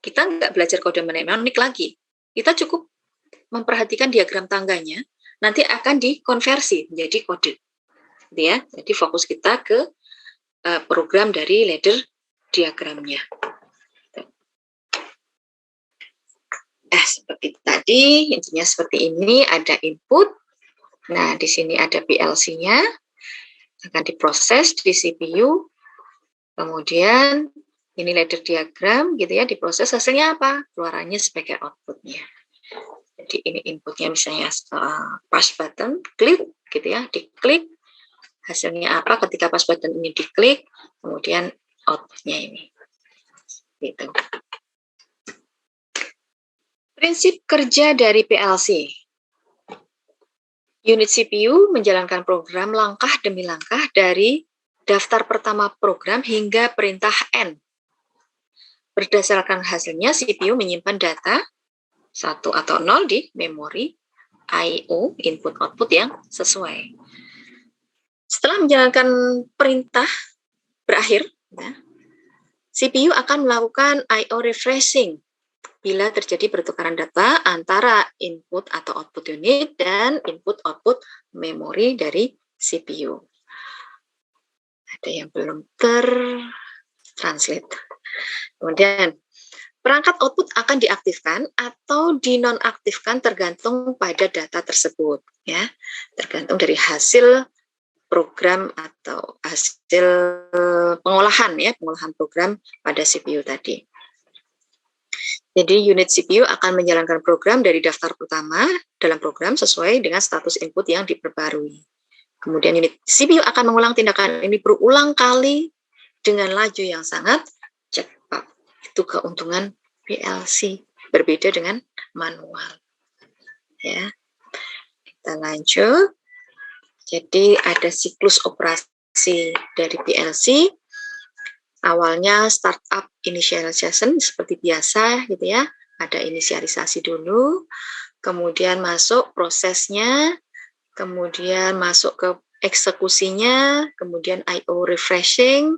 kita nggak belajar kode mnemonik lagi. Kita cukup memperhatikan diagram tangganya, nanti akan dikonversi menjadi kode. Gitu ya. Jadi fokus kita ke program dari ladder diagramnya. Seperti tadi, intinya seperti ini, ada input. Nah, di sini ada PLC-nya, akan diproses di CPU. Kemudian ini ladder diagram, gitu ya, diproses, hasilnya apa? Keluarannya sebagai output-nya. Jadi ini inputnya misalnya push button, klik, gitu ya, diklik. Hasilnya apa ketika push button ini diklik, kemudian output-nya ini. Gitu. Prinsip kerja dari PLC. Unit CPU menjalankan program langkah demi langkah dari daftar pertama program hingga perintah N. Berdasarkan hasilnya, CPU menyimpan data 1 atau 0 di memori I/O, input-output yang sesuai. Setelah menjalankan perintah berakhir, ya, CPU akan melakukan I/O refreshing bila terjadi pertukaran data antara input atau output unit dan input-output memori dari CPU. Ada yang belum tertranslate. Kemudian, perangkat output akan diaktifkan atau dinonaktifkan tergantung pada data tersebut, ya, tergantung dari hasil program atau hasil pengolahan, ya, pengolahan program pada CPU tadi. Jadi unit CPU akan menjalankan program dari daftar pertama dalam program sesuai dengan status input yang diperbarui. Kemudian unit CPU akan mengulang tindakan ini berulang kali dengan laju yang sangat cepat. Itu keuntungan PLC, berbeda dengan manual. Ya, kita lanjut. Jadi ada siklus operasi dari PLC. Awalnya startup initialization seperti biasa gitu ya, ada inisialisasi dulu, kemudian masuk prosesnya, kemudian masuk ke eksekusinya, kemudian I/O refreshing,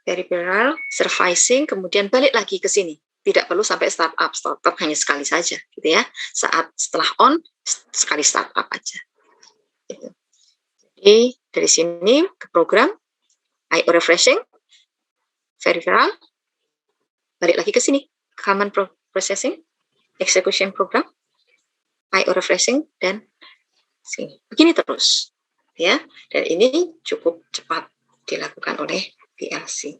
peripheral servicing, kemudian balik lagi ke sini. Tidak perlu sampai startup hanya sekali saja gitu ya. Saat setelah on sekali startup aja. Gitu. Jadi dari sini ke program I/O refreshing, peripheral, balik lagi ke sini, command processing, execution program, I/O refreshing, dan sini. Begini terus, ya. Dan ini cukup cepat dilakukan oleh PLC.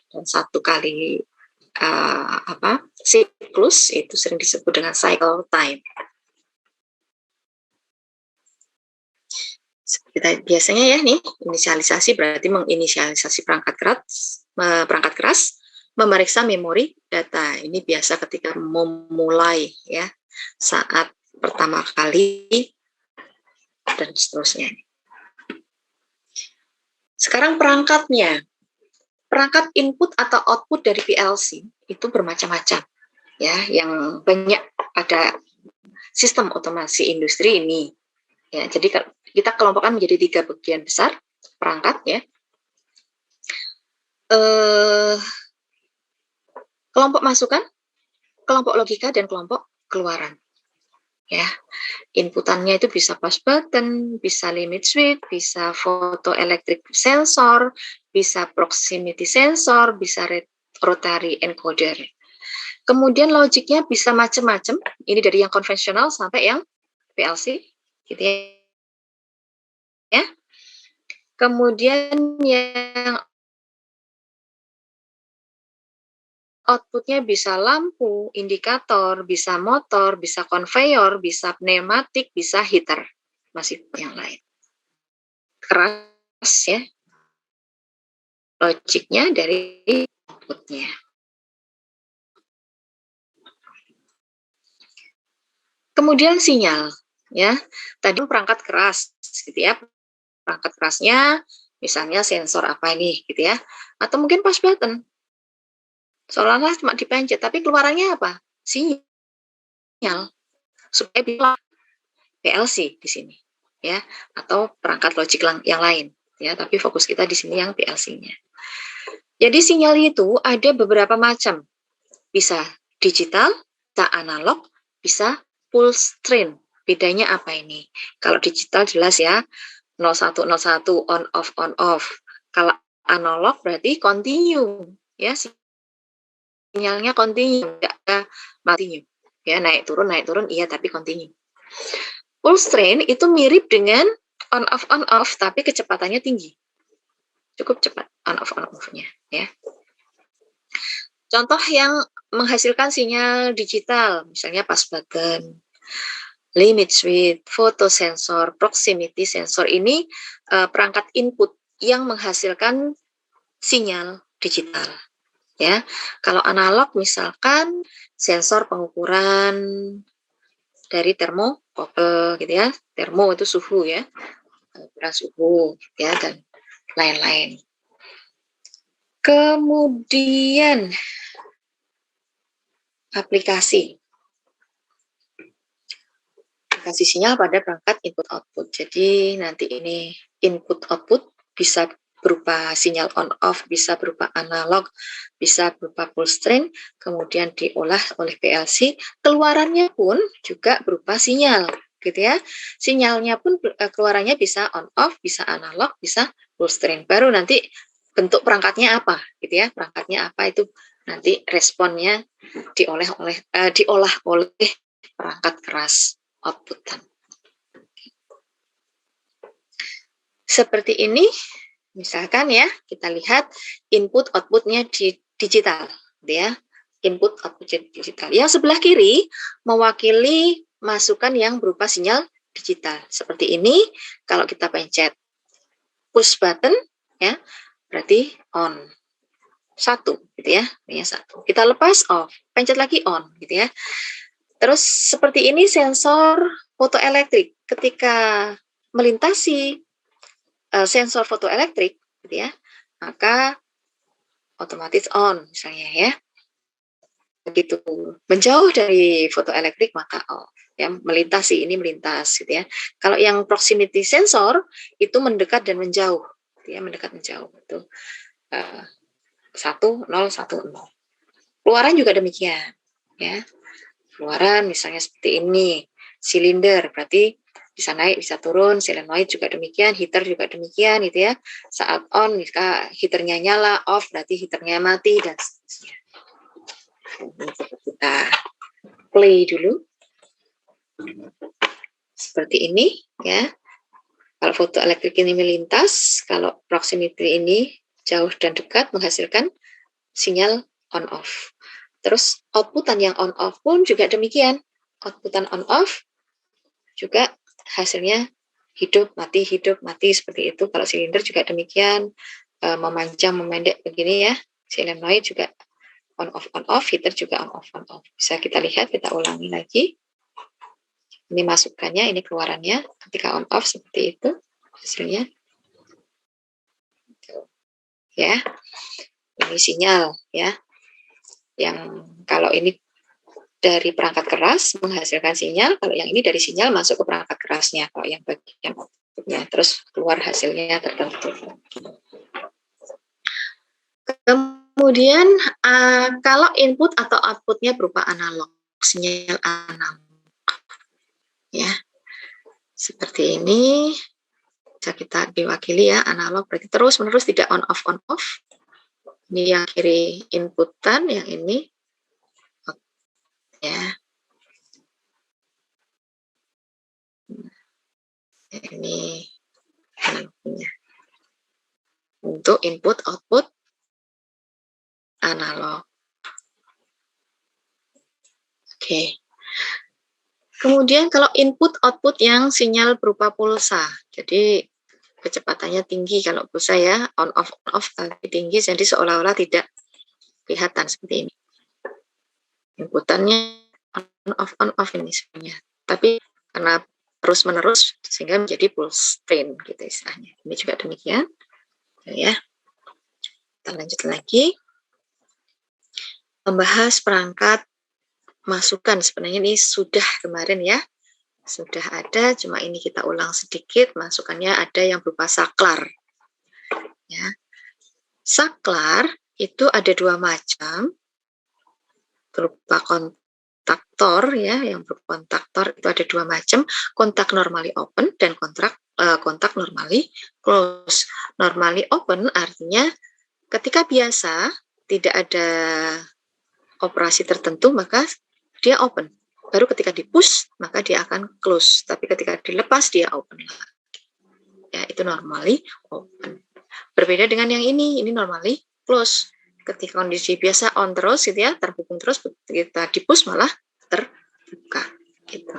Dan satu kali siklus itu sering disebut dengan cycle time. Seperti biasanya ya nih, inisialisasi berarti menginisialisasi perangkat keras, memeriksa memori data. Ini biasa ketika memulai ya, saat pertama kali dan seterusnya. Sekarang perangkatnya. Perangkat input atau output dari PLC itu bermacam-macam ya, yang banyak pada sistem otomasi industri ini. Ya, jadi kita kelompokkan menjadi 3 bagian besar perangkat ya. Kelompok masukan, kelompok logika, dan kelompok keluaran. Ya, inputannya itu bisa push button, bisa limit switch, bisa photoelectric sensor, bisa proximity sensor, bisa rotary encoder. Kemudian logiknya bisa macam-macam. Ini dari yang konvensional sampai yang PLC, gitu ya. Kemudian yang outputnya bisa lampu, indikator, bisa motor, bisa konveyor, bisa pneumatik, bisa heater, masih yang lain. Keras ya, logiknya dari outputnya. Kemudian sinyal, ya. Tadi perangkat keras, gitu ya. Perangkat kerasnya, misalnya sensor apa ini, gitu ya. Atau mungkin push button. Seolah-olah cuma dipencet, tapi keluarannya apa? Sinyal. Supaya bisa PLC di sini, ya. Atau perangkat logik yang lain, ya. Tapi fokus kita di sini yang PLC-nya. Jadi sinyal itu ada beberapa macam. Bisa digital, bisa analog, bisa pulse train. Bedanya apa ini? Kalau digital jelas ya, 0101 on off. Kalau analog berarti continue, ya sinyalnya continue, enggak continue. Ya, naik turun iya tapi continue. Pulse train itu mirip dengan on off tapi kecepatannya tinggi. Cukup cepat on off-nya ya. Contoh yang menghasilkan sinyal digital, misalnya push button, limit switch, photo sensor, proximity sensor, ini perangkat input yang menghasilkan sinyal digital. Ya, kalau analog misalkan sensor pengukuran dari termokouple gitu ya, termo itu suhu ya, pengukuran suhu ya dan lain-lain. Kemudian aplikasi sinyal pada perangkat input output. Jadi nanti ini input output bisa berupa sinyal on off, bisa berupa analog, bisa berupa pulse train, kemudian diolah oleh PLC, keluarannya pun juga berupa sinyal, gitu ya. Sinyalnya pun keluarannya bisa on off, bisa analog, bisa pulse train. Baru nanti bentuk perangkatnya apa, gitu ya. Perangkatnya apa itu nanti responnya diolah oleh perangkat keras outputan. Seperti ini, misalkan ya, kita lihat input outputnya di digital, ya, input output digital. Yang sebelah kiri mewakili masukan yang berupa sinyal digital. Seperti ini, kalau kita pencet push button, ya, berarti on. 1, gitu ya, ini 1. Kita lepas off, pencet lagi on, gitu ya. Terus seperti ini sensor fotoelektrik ketika melintasi sensor fotoelektrik, gitu ya, maka otomatis on misalnya ya. Begitu menjauh dari fotoelektrik maka off. Ya, melintasi ini melintas, gitu ya. Kalau yang proximity sensor itu mendekat dan menjauh, gitu ya, mendekat menjauh itu 1 0 1 0. Keluaran juga demikian, ya. Keluaran misalnya seperti ini, silinder berarti bisa naik bisa turun, solenoid juga demikian, heater juga demikian gitu ya. Saat on jika heaternya nyala, off berarti heaternya mati dan seterusnya. Kita play dulu. Seperti ini ya. Kalau fotoelektrik ini melintas, kalau proximity ini jauh dan dekat menghasilkan sinyal on off. Terus outputan yang on off pun juga demikian. Outputan on off juga hasilnya hidup mati seperti itu. Kalau silinder juga demikian, memanjang memendek begini ya. Solenoid juga on off, heater juga on off. Bisa kita lihat, kita ulangi lagi. Ini masukannya, ini keluarannya. Ketika on off seperti itu hasilnya. Ya. Ini sinyal ya. Yang kalau ini dari perangkat keras menghasilkan sinyal, kalau yang ini dari sinyal masuk ke perangkat kerasnya, kalau yang bagian outputnya, terus keluar hasilnya tertentu. Kemudian kalau input atau outputnya berupa analog, sinyal analog, ya seperti ini, bisa kita diwakili ya, analog berarti terus menerus tidak on off. Ini yang kiri inputan, yang ini ya. Ini analognya. Untuk input output analog. Oke. Kemudian kalau input output yang sinyal berupa pulsa. Jadi kecepatannya tinggi kalau pulsa ya, on off tapi tinggi, jadi seolah-olah tidak kelihatan seperti ini. Inputannya on off ini sebenarnya. Tapi karena terus-menerus sehingga menjadi pulse train gitu istilahnya. Ini juga demikian. Ya. Kita lanjut lagi. Membahas perangkat masukan. Sebenarnya ini sudah kemarin ya. Sudah ada, cuma ini kita ulang sedikit. Masukannya ada yang berupa saklar. Ya. Saklar itu ada 2 macam. berupa kontaktor ya, yang berupa kontaktor itu ada dua macam, kontak normally open dan kontak normally close. Normally open artinya ketika biasa tidak ada operasi tertentu maka dia open. Baru ketika di push maka dia akan close. Tapi ketika dilepas dia open lagi. Ya, itu normally open. Berbeda dengan yang ini normally close. Ketika kondisi biasa on terus gitu ya, terhubung terus, kita di push malah terbuka gitu.